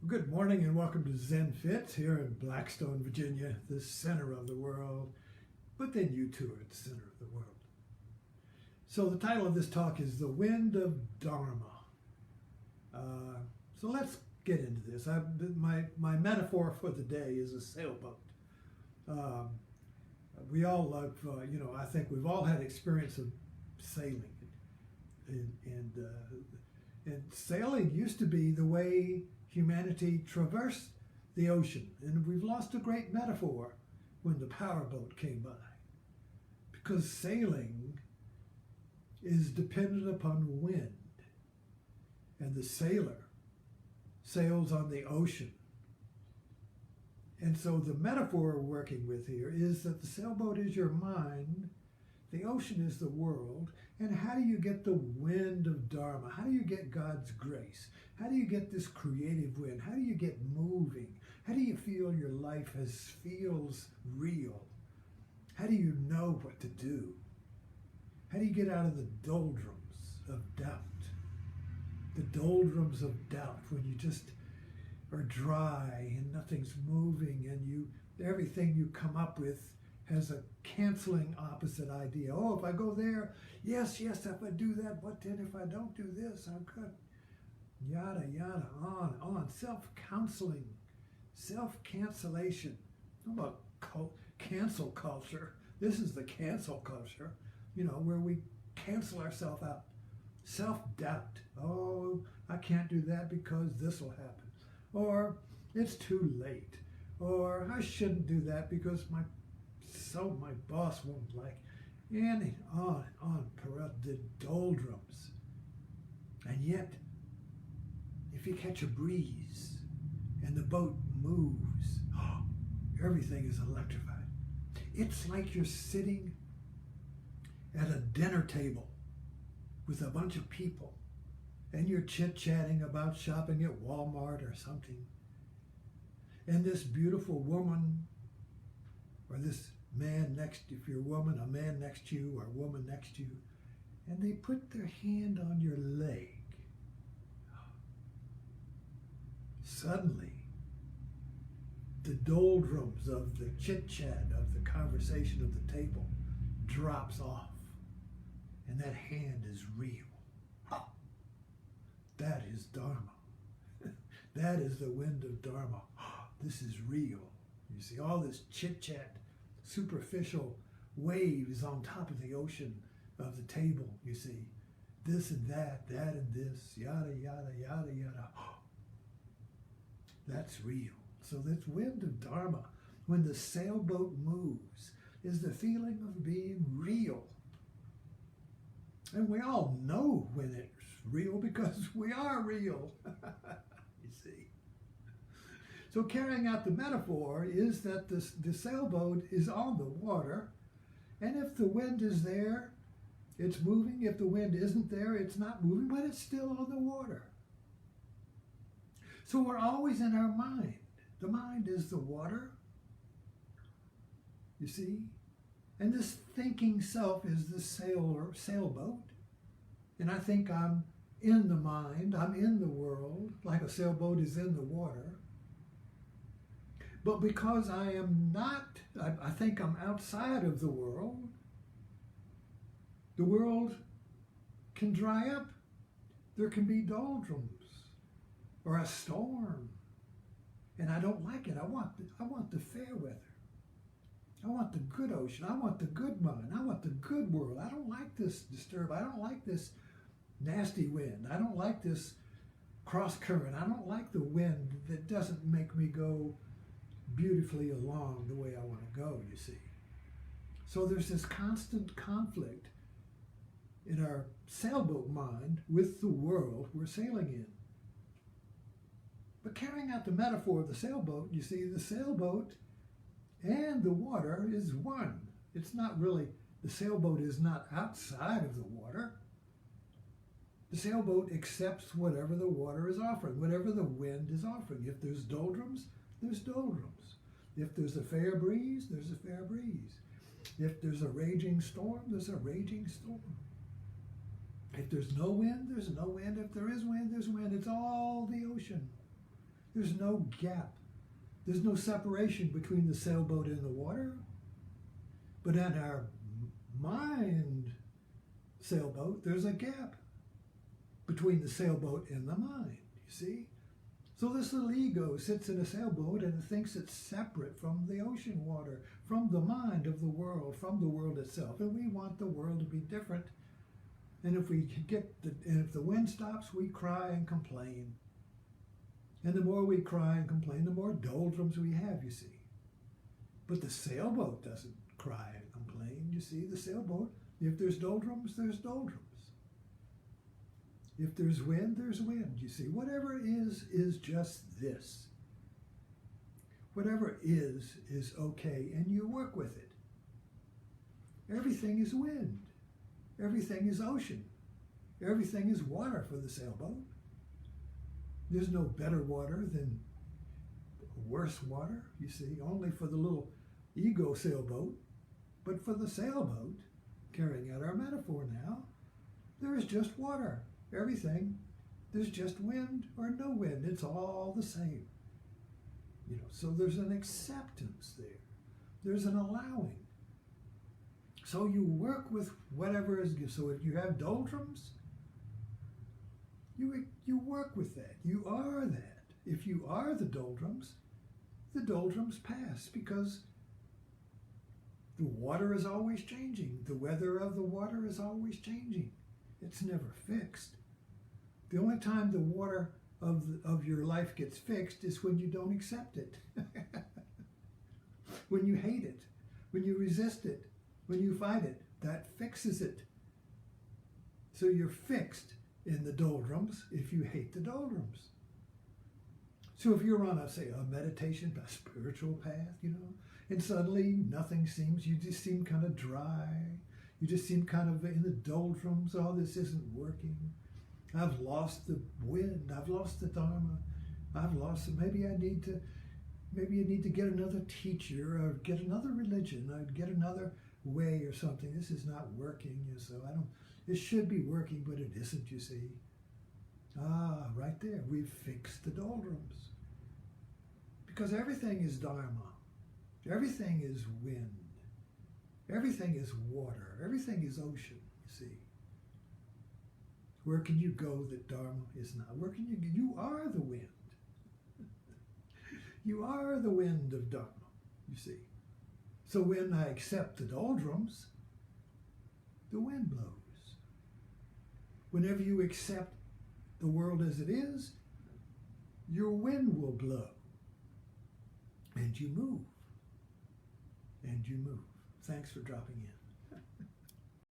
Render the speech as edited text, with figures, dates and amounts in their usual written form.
Good morning and welcome to Zen Fit here in Blackstone, Virginia, the center of the world. But then you too are at the center of the world. So the title of this talk is The Wind of Dharma. So let's get into this. My metaphor for the day is a sailboat. We all love, I think we've all had experience of sailing. And sailing used to be the way humanity traversed the ocean, and we've lost a great metaphor when the powerboat came by, because sailing is dependent upon wind, and the sailor sails on the ocean. And so the metaphor we're working with here is that the sailboat is your mind, the ocean is the world, and how do you get the wind of Dharma? How do you get God's grace? How do you get this creative wind? How do you get moving? How do you feel your life feels real? How do you know what to do? How do you get out of the doldrums of doubt? The doldrums of doubt, when you just are dry and nothing's moving, and everything you come up with has a canceling opposite idea. Oh, if I go there, yes, if I do that, what then if I don't do this? I'm good. Yada, yada, on. Self-counseling, self-cancellation. How about cancel culture? This is the cancel culture, where we cancel ourselves out. Self-doubt. Oh, I can't do that because this will happen. Or it's too late. Or I shouldn't do that because my boss won't like. And on, the doldrums. And yet, if you catch a breeze and the boat moves, everything is electrified. It's like you're sitting at a dinner table with a bunch of people, and you're chit-chatting about shopping at Walmart or something. And this beautiful woman, or this man if you're a woman, a man next to you or a woman next to you, and they put their hand on your leg. Suddenly, the doldrums of the chit-chat, of the conversation of the table, drops off, and that hand is real. That is Dharma. That is the wind of Dharma. This is real. You see, all this chit-chat, superficial waves on top of the ocean of the table, you see. This and that and this, yada, yada, yada, yada. That's real. So this wind of Dharma, when the sailboat moves, is the feeling of being real. And we all know when it's real because we are real. You see. So carrying out the metaphor is that the sailboat is on the water, and if the wind is there, it's moving. If the wind isn't there, it's not moving, but it's still on the water. So we're always in our mind. The mind is the water, you see? And this thinking self is the sailboat. And I think I'm in the mind, I'm in the world, like a sailboat is in the water. But because I am not, I think I'm outside of the world can dry up. There can be doldrums or a storm. And I don't like it. I want the fair weather. I want the good ocean. I want the good mind. I want the good world. I don't like this disturb. I don't like this nasty wind. I don't like this cross current. I don't like the wind that doesn't make me go beautifully along the way I want to go, you see. So there's this constant conflict in our sailboat mind with the world we're sailing in. But carrying out the metaphor of the sailboat, you see, the sailboat and the water is one. It's not really, the sailboat is not outside of the water. The sailboat accepts whatever the water is offering, whatever the wind is offering. If there's doldrums, there's doldrums. If there's a fair breeze, there's a fair breeze. If there's a raging storm, there's a raging storm. If there's no wind, there's no wind. If there is wind, there's wind. It's all the ocean. There's no gap. There's no separation between the sailboat and the water. But in our mind sailboat, there's a gap between the sailboat and the mind, you see? So this little ego sits in a sailboat and it thinks it's separate from the ocean water, from the mind of the world, from the world itself. And we want the world to be different. And if if the wind stops, we cry and complain. And the more we cry and complain, the more doldrums we have, you see. But the sailboat doesn't cry and complain, you see. The sailboat, if there's doldrums, there's doldrums. If there's wind, there's wind, you see. Whatever is just this. Whatever is okay, and you work with it. Everything is wind. Everything is ocean. Everything is water for the sailboat. There's no better water than worse water, you see, only for the little ego sailboat. But for the sailboat, carrying out our metaphor now, there is just water. Everything, there's just wind or no wind. It's all the same. You know, so there's an acceptance there. There's an allowing. So you work with whatever is given. So if you have doldrums, you work with that. You are that. If you are the doldrums pass because the water is always changing. The weather of the water is always changing. It's never fixed. The only time the water of your life gets fixed is when you don't accept it. When you hate it, when you resist it, when you fight it, that fixes it. So you're fixed in the doldrums if you hate the doldrums. So if you're on a meditation, a spiritual path, you know, and suddenly nothing seems, you just seem kind of dry. You just seem kind of in the doldrums. Oh, this isn't working. I've lost the wind. I've lost the Dharma. I've lost it. Maybe I need to get another teacher or get another religion or get another way or something. This is not working. So it should be working, but it isn't, you see. Right there. We've fixed the doldrums. Because everything is Dharma. Everything is wind. Everything is water. Everything is ocean, you see. Where can you go that Dharma is not? Where can you go? You are the wind. You are the wind of Dharma, you see. So when I accept the doldrums, the wind blows. Whenever you accept the world as it is, your wind will blow. And you move. And you move. Thanks for dropping in.